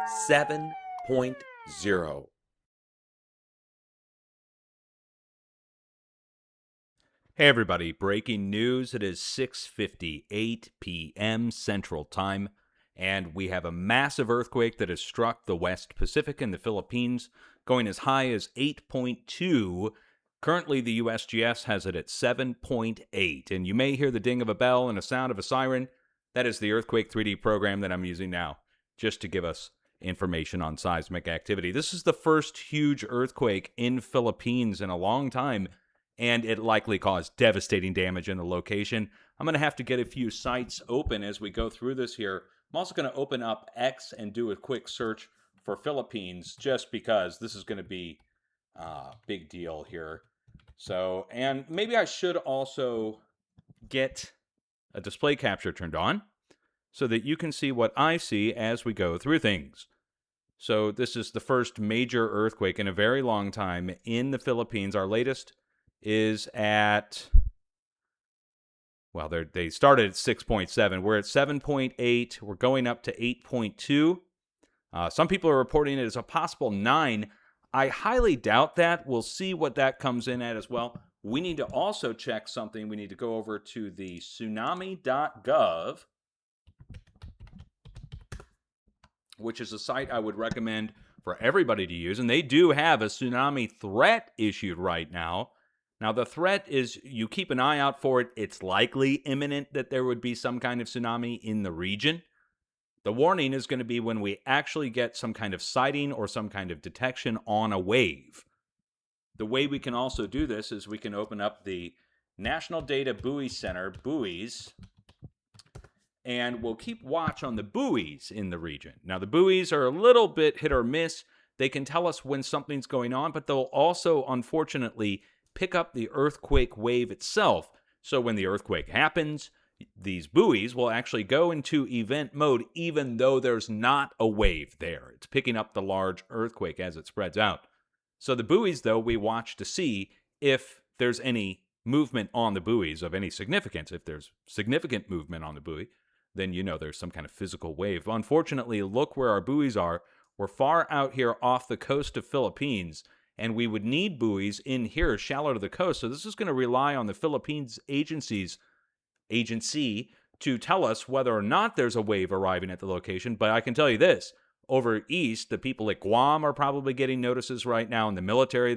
7.0. Hey everybody, breaking news. It is 6:58 p.m. Central Time, and we have a massive earthquake that has struck the West Pacific and the Philippines, going as high as 8.2. Currently, the USGS has it at 7.8, and you may hear the ding of a bell and a sound of a siren. That is the Earthquake 3D program that I'm using now, just to give us information on seismic activity. This is the first huge earthquake in Philippines in a long time, and it likely caused devastating damage in the location. I'm going to have to get a few sites open as we go through this here. I'm also going to open up X and do a quick search for Philippines, just because this is going to be a big deal here. So, and maybe I should also get a display capture turned on so that you can see what I see as we go through things. So this is the first major earthquake in a very long time in the Philippines. Our latest is at, well, they started at 6.7. We're at 7.8. We're going up to 8.2. Some people are reporting it as a possible 9. I highly doubt that. We'll see what that comes in at as well. We need to also check something. We need to go over to the Tsunami.gov, which is a site I would recommend for everybody to use. And they do have a tsunami threat issued right now. Now, the threat is you keep an eye out for it. It's likely imminent that there would be some kind of tsunami in the region. The warning is going to be when we actually get some kind of sighting or some kind of detection on a wave. The way we can also do this is we can open up the National Data Buoy Center, buoys, and we'll keep watch on the buoys in the region. Now, the buoys are a little bit hit or miss. They can tell us when something's going on, but they'll also, unfortunately, pick up the earthquake wave itself. So when the earthquake happens, these buoys will actually go into event mode even though there's not a wave there. It's picking up the large earthquake as it spreads out. So the buoys, though, we watch to see if there's any movement on the buoys of any significance. If there's significant movement on the buoy, then you know there's some kind of physical wave. Unfortunately, look where our buoys are. We're far out here off the coast of Philippines, and we would need buoys in here shallow to the coast. So this is going to rely on the Philippines agency to tell us whether or not there's a wave arriving at the location. But I can tell you this, over east, the people at Guam are probably getting notices right now. In the military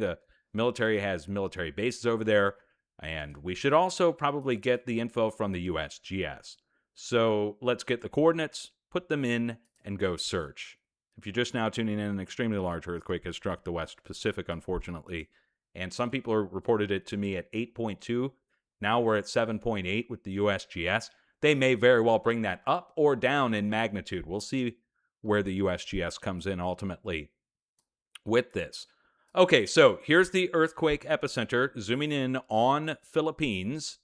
has military bases over there. And we should also probably get the info from the USGS. So let's get the coordinates, put them in, and go search. If you're just now tuning in, an extremely large earthquake has struck the West Pacific, unfortunately. And some people reported it to me at 8.2. Now we're at 7.8 with the USGS. They may very well bring that up or down in magnitude. We'll see where the USGS comes in ultimately with this. Okay, so here's the earthquake epicenter, zooming in on Philippines.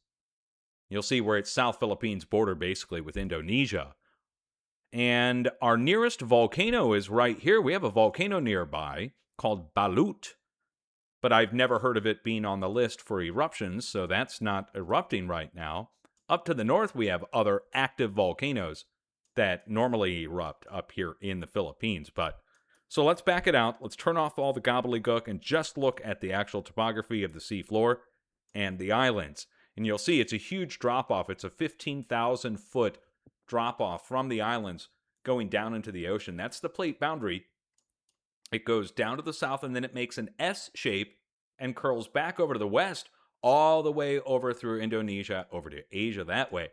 You'll see where it's South Philippines border, basically, with Indonesia. And our nearest volcano is right here. We have a volcano nearby called Balut, but I've never heard of it being on the list for eruptions, so that's not erupting right now. Up to the north, we have other active volcanoes that normally erupt up here in the Philippines. So let's back it out. Let's turn off all the gobbledygook and just look at the actual topography of the seafloor and the islands. And you'll see it's a huge drop-off. It's a 15,000-foot drop-off from the islands going down into the ocean. That's the plate boundary. It goes down to the south, and then it makes an S shape and curls back over to the west, all the way over through Indonesia, over to Asia that way.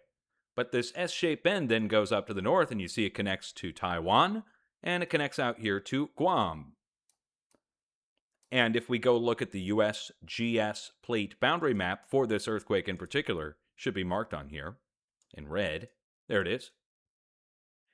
But this S-shaped bend then goes up to the north, and you see it connects to Taiwan, and it connects out here to Guam. And if we go look at the USGS plate boundary map for this earthquake in particular, should be marked on here in red. There it is.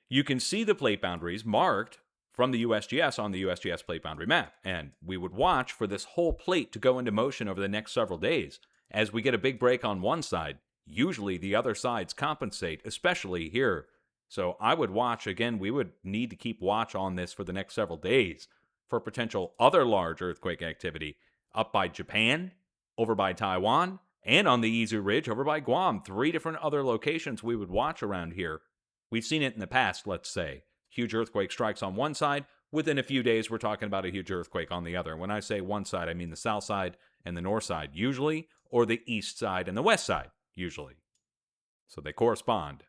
You can see the plate boundaries marked from the USGS on the USGS plate boundary map. And we would watch for this whole plate to go into motion over the next several days. As we get a big break on one side, usually the other sides compensate, especially here. So I would watch, again, we would need to keep watch on this for the next several days for potential other large earthquake activity up by Japan, over by Taiwan, and on the Izu Ridge over by Guam. 3 different other locations we would watch around here. We've seen it in the past, let's say. huge earthquake strikes on one side. Within a few days, we're talking about a huge earthquake on the other. And when I say one side, I mean the south side and the north side, usually, or the east side and the west side, usually. So they correspond.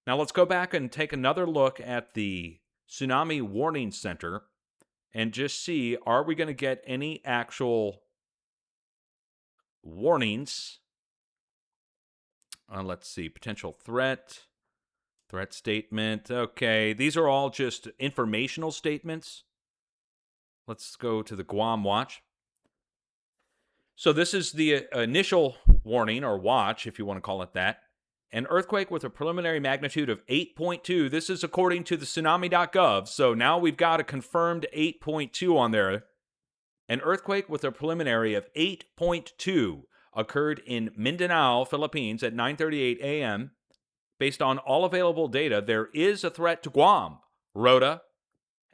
Now let's go back and take another look at the Tsunami Warning Center and just see, are we going to get any actual warnings? Let's see, potential threat statement. Okay, these are all just informational statements. Let's go to the Guam Watch. So this is the initial warning, or watch, if you want to call it that. An earthquake with a preliminary magnitude of 8.2. This is according to the Tsunami.gov. So now we've got a confirmed 8.2 on there. An earthquake with a preliminary of 8.2 occurred in Mindanao, Philippines at 9:38 a.m. Based on all available data, there is a threat to Guam, Rhoda.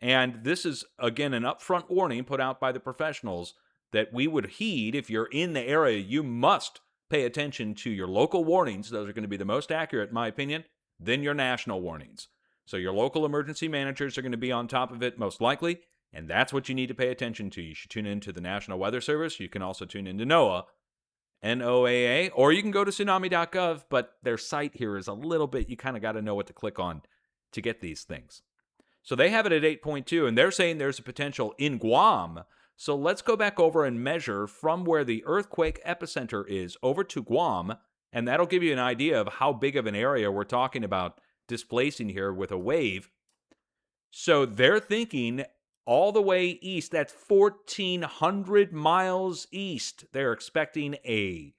And this is, again, an upfront warning put out by the professionals that we would heed. If you're in the area, you must pay attention to your local warnings. Those are going to be the most accurate, in my opinion, than your national warnings. So your local emergency managers are going to be on top of it, most likely, and that's what you need to pay attention to. You should tune into the National Weather Service. You can also tune into NOAA, NOAA, or you can go to tsunami.gov, but their site here is a little bit, you kind of got to know what to click on to get these things. So they have it at 8.2, and they're saying there's a potential in Guam. So let's go back over and measure from where the earthquake epicenter is over to Guam, and that'll give you an idea of how big of an area we're talking about displacing here with a wave. So they're thinking all the way east, that's 1,400 miles east. They're expecting a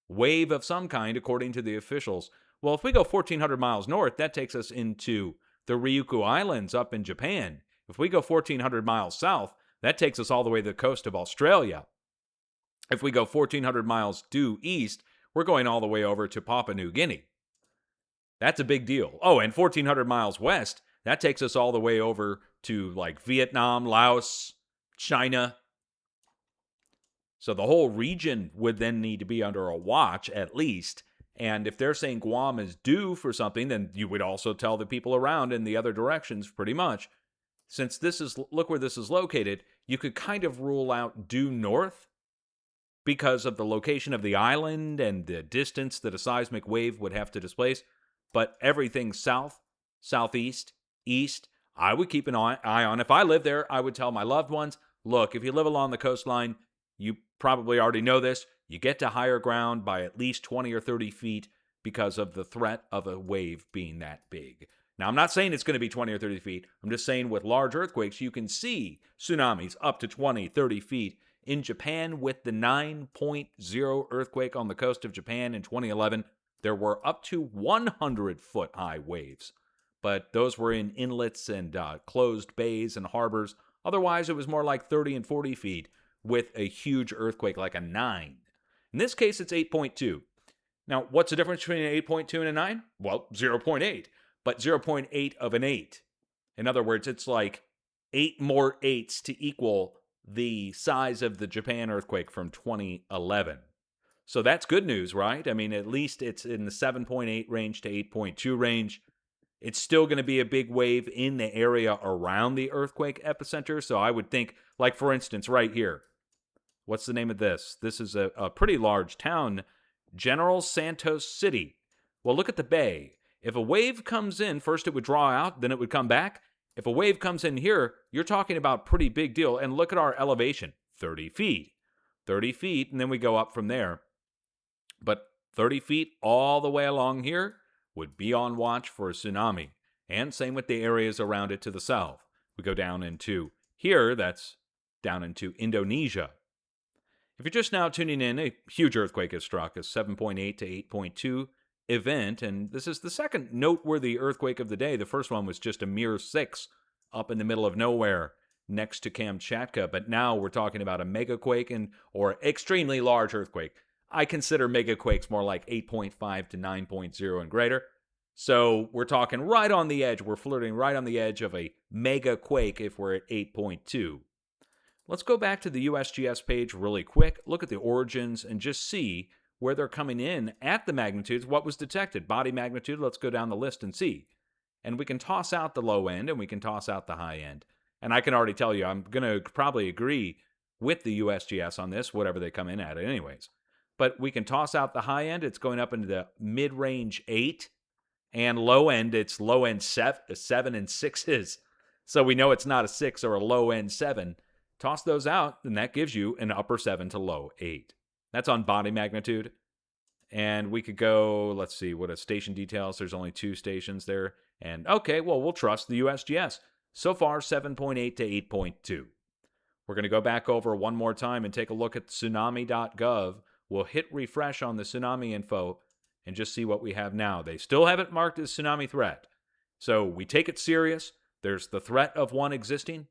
wave of some kind, according to the officials. Well, if we go 1,400 miles north, that takes us into the Ryukyu Islands up in Japan. If we go 1,400 miles south, that takes us all the way to the coast of Australia. If we go 1,400 miles due east, we're going all the way over to Papua New Guinea. That's a big deal. Oh, and 1,400 miles west, that takes us all the way over to like Vietnam, Laos, China. So the whole region would then need to be under a watch at least. And if they're saying Guam is due for something, then you would also tell the people around in the other directions pretty much. Since this is, look where this is located, you could kind of rule out due north because of the location of the island and the distance that a seismic wave would have to displace. But everything south, southeast, east, I would keep an eye on. If I lived there, I would tell my loved ones, look, if you live along the coastline, you probably already know this, you get to higher ground by at least 20 or 30 feet because of the threat of a wave being that big. Now, I'm not saying it's going to be 20 or 30 feet. I'm just saying with large earthquakes, you can see tsunamis up to 20, 30 feet. In Japan, with the 9.0 earthquake on the coast of Japan in 2011, there were up to 100-foot high waves. But those were in inlets and closed bays and harbors. Otherwise, it was more like 30 and 40 feet with a huge earthquake like a 9. In this case, it's 8.2. Now, what's the difference between an 8.2 and a 9? Well, 0.8. But 0.8 of an 8. In other words, it's like 8 more 8s to equal the size of the Japan earthquake from 2011. So that's good news, right? I mean, at least it's in the 7.8 range to 8.2 range. It's still going to be a big wave in the area around the earthquake epicenter. So I would think, like for instance, right here. What's the name of this? This is a pretty large town, General Santos City. Well, look at the bay. If a wave comes in, first it would draw out, then it would come back. If a wave comes in here, you're talking about pretty big deal. And look at our elevation, 30 feet. 30 feet, and then we go up from there. But 30 feet all the way along here would be on watch for a tsunami. And same with the areas around it to the south. We go down into here, that's down into Indonesia. If you're just now tuning in, a huge earthquake has struck, a 7.8 to 8.2 event, and this is the second noteworthy earthquake of the day. The first one was just a mere 6 up in the middle of nowhere next to Kamchatka, but now we're talking about a megaquake or extremely large earthquake. I consider megaquakes more like 8.5 to 9.0 and greater. So we're talking right on the edge. We're flirting right on the edge of a megaquake if we're at 8.2. Let's go back to the USGS page really quick, look at the origins, and just see where they're coming in at the magnitudes, what was detected. Body magnitude, let's go down the list and see. And we can toss out the low end and we can toss out the high end. And I can already tell you, I'm going to probably agree with the USGS on this, whatever they come in at, anyways. But we can toss out the high end. It's going up into the mid-range 8. And low end, it's low end 7 and 6s. So we know it's not a 6 or a low end 7. Toss those out, and that gives you an upper 7 to low 8. That's on body magnitude. And we could go, let's see, what are station details? There's only 2 stations there. And okay, well, we'll trust the USGS. So far, 7.8 to 8.2. We're going to go back over one more time and take a look at tsunami.gov. We'll hit refresh on the tsunami info and just see what we have now. They still have it marked as tsunami threat. So we take it serious. There's the threat of one existing.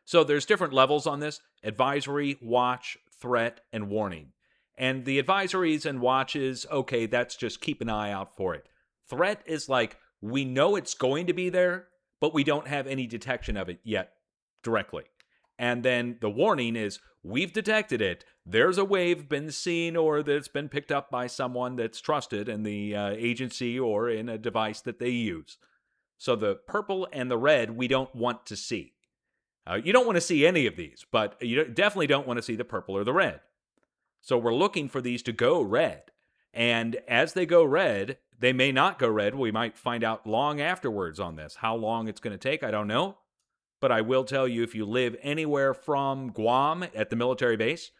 So there's different levels on this: advisory, watch, threat, and warning. And the advisories and watches, okay, that's just keep an eye out for it. Threat is like, we know it's going to be there, but we don't have any detection of it yet directly. And then the warning is, we've detected it. There's a wave been seen or that's been picked up by someone that's trusted in the agency or in a device that they use. So the purple and the red, we don't want to see. You don't want to see any of these, but you definitely don't want to see the purple or the red. So we're looking for these to go red. And as they go red, they may not go red. We might find out long afterwards on this. How long it's going to take, I don't know. But I will tell you, if you live anywhere from Guam at the military base,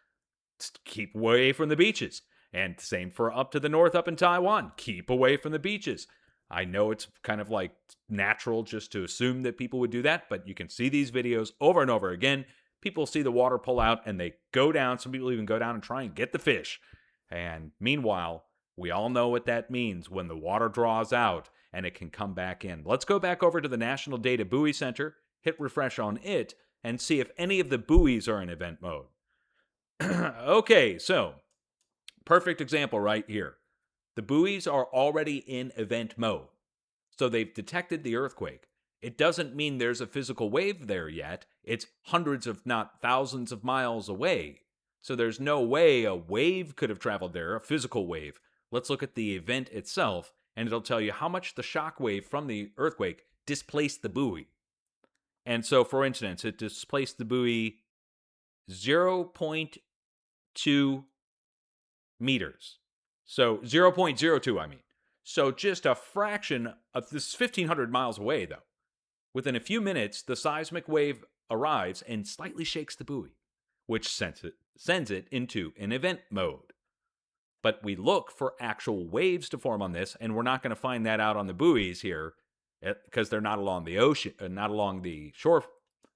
keep away from the beaches. And same for up to the north, up in Taiwan. Keep away from the beaches. I know it's kind of like natural just to assume that people would do that, but you can see these videos over and over again. People see the water pull out and they go down. Some people even go down and try and get the fish. And meanwhile, we all know what that means when the water draws out and it can come back in. Let's go back over to the National Data Buoy Center, hit refresh on it, and see if any of the buoys are in event mode. Okay, so perfect example right here. The buoys are already in event mode. So they've detected the earthquake. It doesn't mean there's a physical wave there yet. It's hundreds, if not thousands of miles away. So there's no way a wave could have traveled there, a physical wave. Let's look at the event itself, and it'll tell you how much the shock wave from the earthquake displaced the buoy. And so, for instance, it displaced the buoy 0.2 meters. So 0.02, I mean. So just a fraction of this, 1,500 miles away, though. Within a few minutes, the seismic wave arrives and slightly shakes the buoy, which sends it into an event mode. But we look for actual waves to form on this, and we're not going to find that out on the buoys here because they're not along the ocean, not along the shore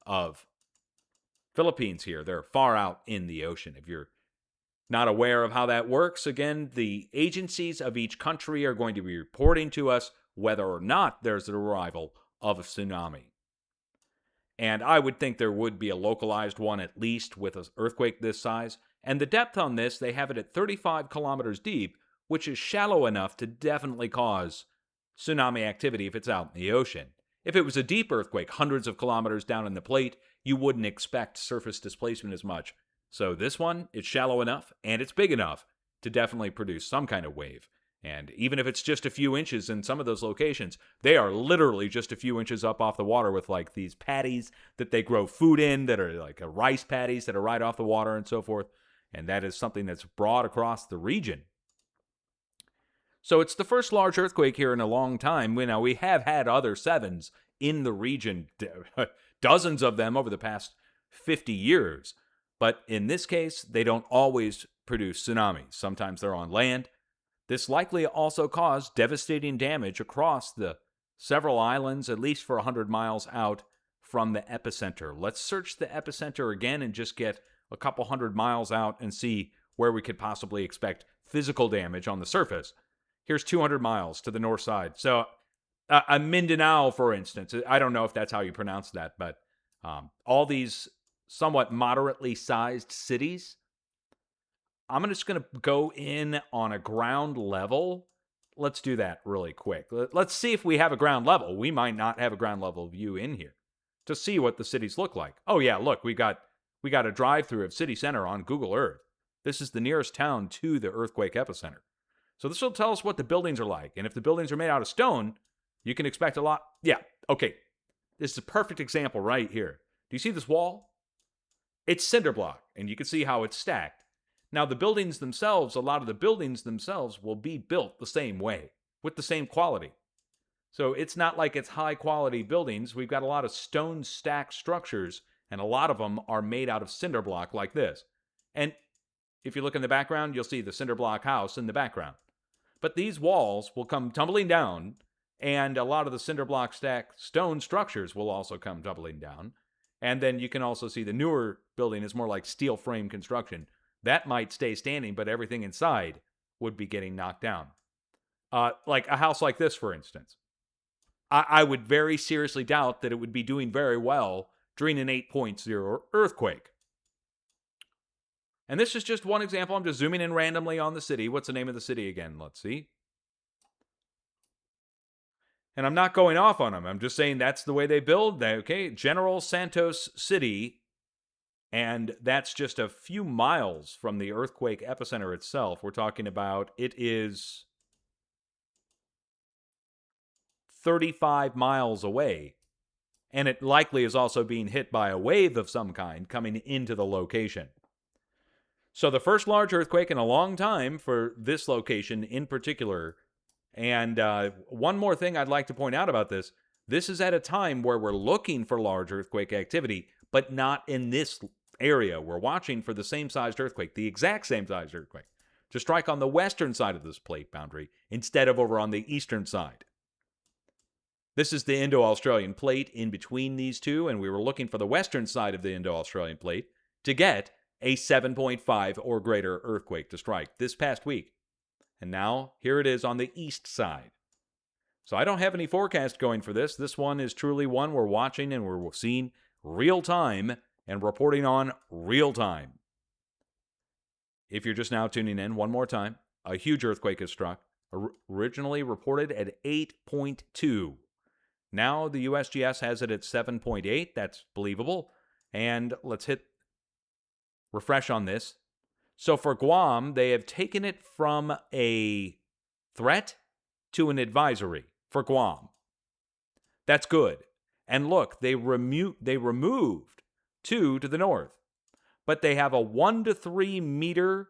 of Philippines here. They're far out in the ocean. If you're not aware of how that works, again, the agencies of each country are going to be reporting to us whether or not there's an arrival of a tsunami. And I would think there would be a localized one at least with an earthquake this size. And the depth on this, they have it at 35 kilometers deep, which is shallow enough to definitely cause tsunami activity if it's out in the ocean. If it was a deep earthquake, hundreds of kilometers down in the plate, you wouldn't expect surface displacement as much. So this one, it's shallow enough and it's big enough to definitely produce some kind of wave. And even if it's just a few inches in some of those locations, they are literally just a few inches up off the water with like these paddies that they grow food in that are like rice paddies that are right off the water and so forth. And that is something that's broad across the region. So it's the first large earthquake here in a long time. Now, we have had other 7s in the region, dozens of them over the past 50 years. But in this case, they don't always produce tsunamis. Sometimes they're on land. This likely also caused devastating damage across the several islands, at least for 100 miles out from the epicenter. Let's search the epicenter again and just get a couple hundred miles out and see where we could possibly expect physical damage on the surface. Here's 200 miles to the north side. So Mindanao, for instance, I don't know if that's how you pronounce that, but all these somewhat moderately sized cities, I'm just going to go in on a ground level. Let's do that really quick. Let's see if we have a ground level. We might not have a ground level view in here to see what the cities look like. Oh yeah, look, we got a drive-through of City Center on Google Earth. This is the nearest town to the earthquake epicenter. So this will tell us what the buildings are like. And if the buildings are made out of stone, You can expect a lot. Yeah, okay. This is a perfect example right here. Do you see this wall? It's cinder block, and you can see how it's stacked. Now, the buildings themselves, a lot of the buildings themselves will be built the same way, with the same quality. So it's not like it's high quality buildings. We've got a lot of stone stacked structures, and a lot of them are made out of cinder block like this. And if you look in the background, you'll see the cinder block house in the background. But these walls will come tumbling down, and a lot of the cinder block stacked stone structures will also come tumbling down. And then you can also see the newer building is more like steel frame construction. That might stay standing, but everything inside would be getting knocked down. Like a house like this, for instance. I would very seriously doubt that it would be doing very well during an 8.0 earthquake. And this is just one example. I'm just zooming in randomly on the city. What's the name of the city again? Let's see. And I'm not going off on them. I'm just saying that's the way they build. Okay, General Santos City. And that's just a few miles from the earthquake epicenter itself. We're talking about it is 35 miles away. And it likely is also being hit by a wave of some kind coming into the location. So the first large earthquake in a long time for this location in particular. And one more thing I'd like to point out about this. This is at a time where we're looking for large earthquake activity, but not in this area. We're watching for the same sized earthquake, the exact same sized earthquake, to strike on the western side of this plate boundary instead of over on the eastern side. This is the Indo-Australian plate in between these two, and we were looking for the western side of the Indo-Australian plate to get a 7.5 or greater earthquake to strike this past week. And now, here it is on the east side. So I don't have any forecast going for this. This one is truly one we're watching and we're seeing real time and reporting on real time. If you're just now tuning in, one more time, a huge earthquake has struck, originally reported at 8.2. Now the USGS has it at 7.8. That's believable. And let's hit refresh on this. So for Guam, they have taken it from a threat to an advisory for Guam. That's good. And look, they removed 2 to the north. But they have a 1 to 3 meter.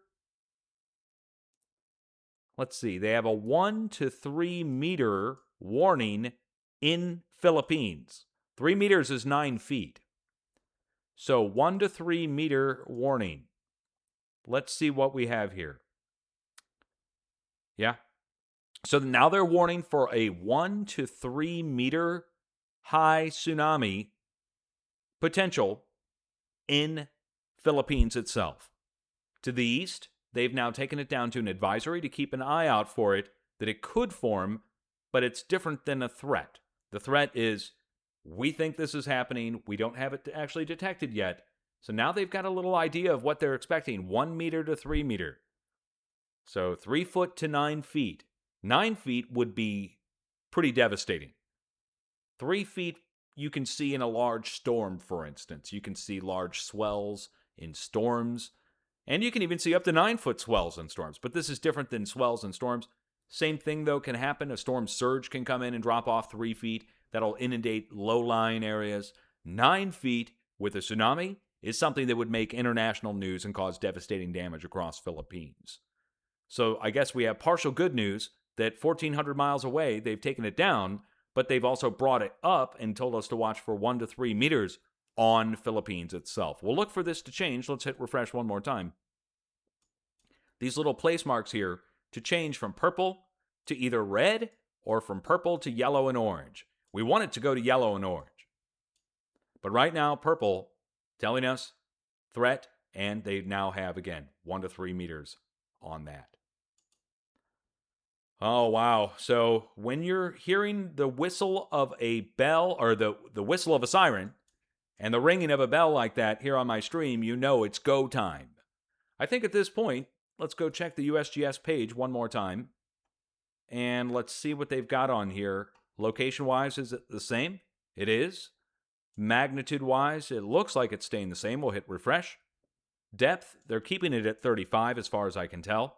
Let's see. They have a 1 to 3 meter warning in Philippines. 3 meters is 9 feet. So 1 to 3 meter warning. Let's see what we have here. Yeah. So now they're warning for a 1 to 3 meter high tsunami potential in Philippines itself. To the east, they've now taken it down to an advisory to keep an eye out for it, that it could form, but it's different than a threat. The threat is, we think this is happening, we don't have it actually detected yet. So now they've got a little idea of what they're expecting, 1 meter to 3 meter. So 3 foot to 9 feet. 9 feet would be pretty devastating. 3 feet you can see in a large storm, for instance. You can see large swells in storms, and you can even see up to 9-foot swells in storms. But this is different than swells and storms. Same thing, though, can happen. A storm surge can come in and drop off 3 feet. That'll inundate low-lying areas. 9 feet with a tsunami is something that would make international news and cause devastating damage across Philippines. So I guess we have partial good news that 1,400 miles away, they've taken it down, but they've also brought it up and told us to watch for 1 to 3 meters on Philippines itself. We'll look for this to change. Let's hit refresh one more time. These little place marks here to change from purple to either red or from purple to yellow and orange. We want it to go to yellow and orange. But right now, purple telling us threat, and they now have, again, 1 to 3 meters on that. Oh, wow. So when you're hearing the whistle of a bell, or the whistle of a siren, and the ringing of a bell like that here on my stream, you know it's go time. I think at this point, let's go check the USGS page one more time. And let's see what they've got on here. Location-wise, is it the same? It is. Magnitude-wise, it looks like it's staying the same. We'll hit refresh. Depth, they're keeping it at 35 as far as I can tell.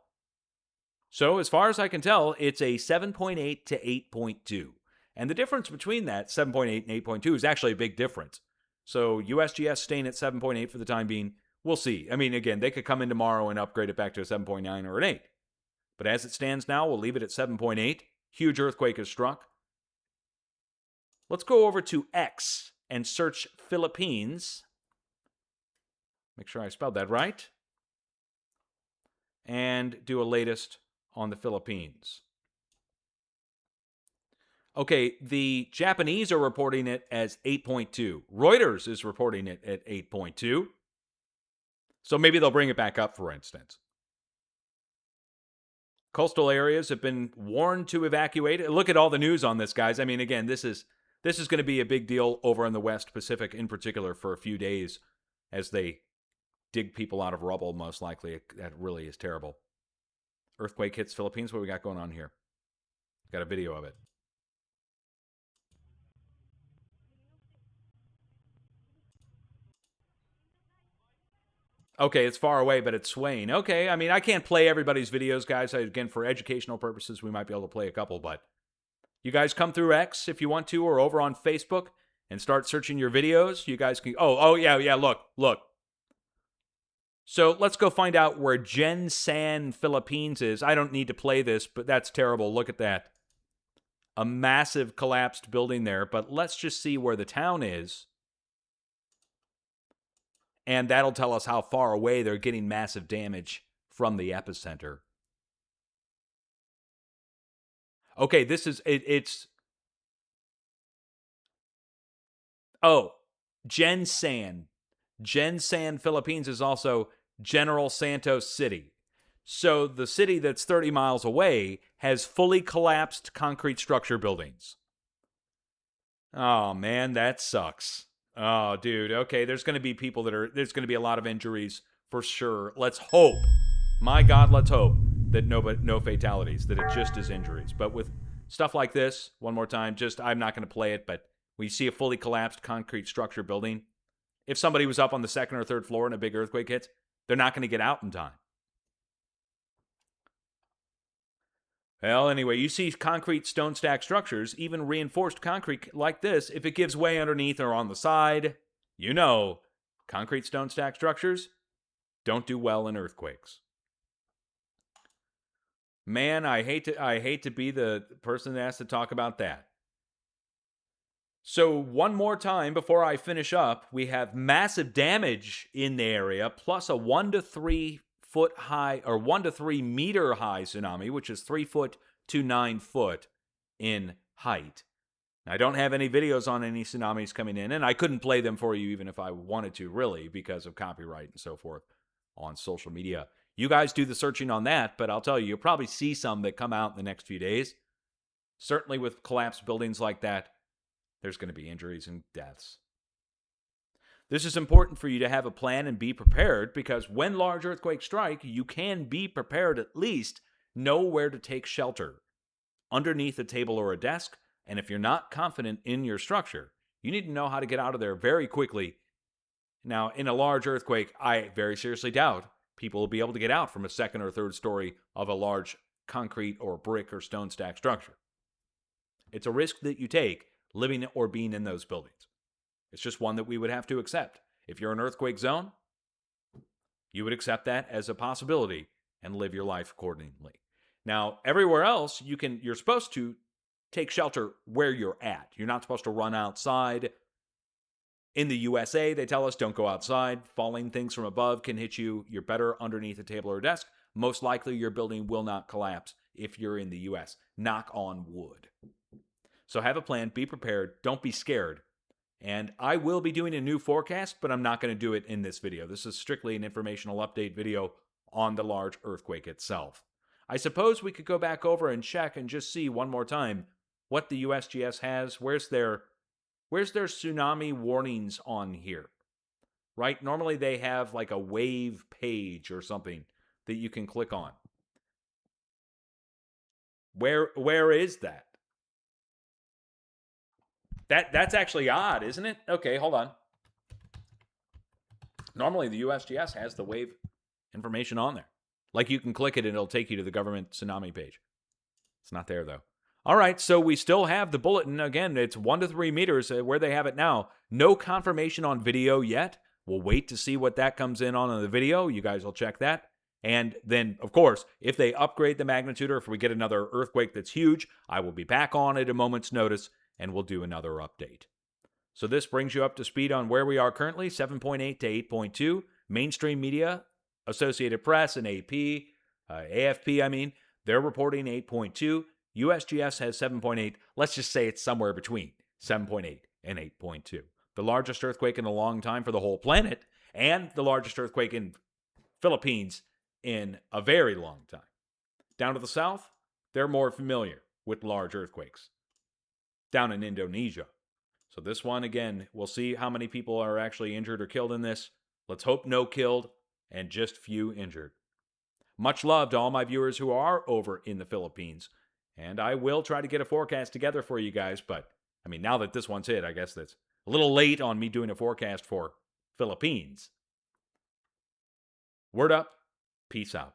So as far as I can tell, it's a 7.8 to 8.2. And the difference between that 7.8 and 8.2 is actually a big difference. So USGS staying at 7.8 for the time being. We'll see. I mean, again, they could come in tomorrow and upgrade it back to a 7.9 or an 8. But as it stands now, we'll leave it at 7.8. Huge earthquake has struck. Let's go over to X and search Philippines. Make sure I spelled that right. And do a latest on the Philippines. Okay, the Japanese are reporting it as 8.2. Reuters is reporting it at 8.2. So maybe they'll bring it back up, for instance. Coastal areas have been warned to evacuate. Look at all the news on this, guys. I mean, again, this is going to be a big deal over in the West Pacific in particular for a few days as they dig people out of rubble, most likely. That really is terrible. Earthquake hits Philippines. What do we got going on here? Got a video of it. Okay, it's far away, but it's swaying. Okay, I mean, I can't play everybody's videos, guys. Again, for educational purposes, we might be able to play a couple, but you guys come through X if you want to, or over on Facebook and start searching your videos. You guys can. Oh, yeah. Look. So let's go find out where Gensan, Philippines is. I don't need to play this, but that's terrible. Look at that. A massive collapsed building there, but let's just see where the town is. And that'll tell us how far away they're getting massive damage from the epicenter. Okay, this is, it's, Gensan. Gensan, Philippines is also General Santos City. So the city that's 30 miles away has fully collapsed concrete structure buildings. Oh, man, that sucks. Oh, dude. Okay, there's going to be people there's going to be a lot of injuries for sure. Let's hope. My God, let's hope that no fatalities, that it just is injuries. But with stuff like this, one more time, I'm not going to play it, but when you see a fully collapsed concrete structure building, if somebody was up on the second or third floor and a big earthquake hits, they're not going to get out in time. Well, anyway, you see concrete stone stack structures, even reinforced concrete like this, if it gives way underneath or on the side, concrete stone stack structures don't do well in earthquakes. Man, I hate to be the person that has to talk about that. So one more time before I finish up, we have massive damage in the area, plus a 1 to 3 foot high or 1 to 3 meter high tsunami, which is 3 foot to 9 foot in height. I don't have any videos on any tsunamis coming in, and I couldn't play them for you even if I wanted to, really, because of copyright and so forth on social media. You guys do the searching on that, but I'll tell you, you'll probably see some that come out in the next few days. Certainly with collapsed buildings like that, there's going to be injuries and deaths. This is important for you to have a plan and be prepared, because when large earthquakes strike, you can be prepared, at least know where to take shelter. Underneath a table or a desk, and if you're not confident in your structure, you need to know how to get out of there very quickly. Now, in a large earthquake, I very seriously doubt people will be able to get out from a second or third story of a large concrete or brick or stone stack structure. It's a risk that you take living or being in those buildings. It's just one that we would have to accept. If you're in an earthquake zone, you would accept that as a possibility and live your life accordingly. Now, everywhere else, you're supposed to take shelter where you're at. You're not supposed to run outside. In the USA, they tell us don't go outside. Falling things from above can hit you. You're better underneath a table or a desk. Most likely, your building will not collapse if you're in the US. Knock on wood. So have a plan, be prepared, don't be scared. And I will be doing a new forecast, but I'm not going to do it in this video. This is strictly an informational update video on the large earthquake itself. I suppose we could go back over and check and just see one more time what the USGS has. Where's their tsunami warnings on here? Right? Normally they have like a wave page or something that you can click on. Where is that? That's actually odd, isn't it? Okay, hold on. Normally the USGS has the wave information on there. Like you can click it and it'll take you to the government tsunami page. It's not there though. All right, so we still have the bulletin. Again, it's 1 to 3 meters where they have it now. No confirmation on video yet. We'll wait to see what that comes in on the video. You guys will check that. And then, of course, if they upgrade the magnitude or if we get another earthquake that's huge, I will be back on at a moment's notice and we'll do another update. So this brings you up to speed on where we are currently, 7.8 to 8.2. Mainstream media, Associated Press and AP, AFP, I mean, they're reporting 8.2. USGS has 7.8. Let's just say it's somewhere between 7.8 and 8.2. The largest earthquake in a long time for the whole planet, and the largest earthquake in Philippines in a very long time. Down to the south, they're more familiar with large earthquakes. Down in Indonesia. So this one, again, we'll see how many people are actually injured or killed in this. Let's hope no killed and just few injured. Much love to all my viewers who are over in the Philippines. And I will try to get a forecast together for you guys. But, I mean, now that this one's hit, I guess that's a little late on me doing a forecast for Philippines. Word up. Peace out.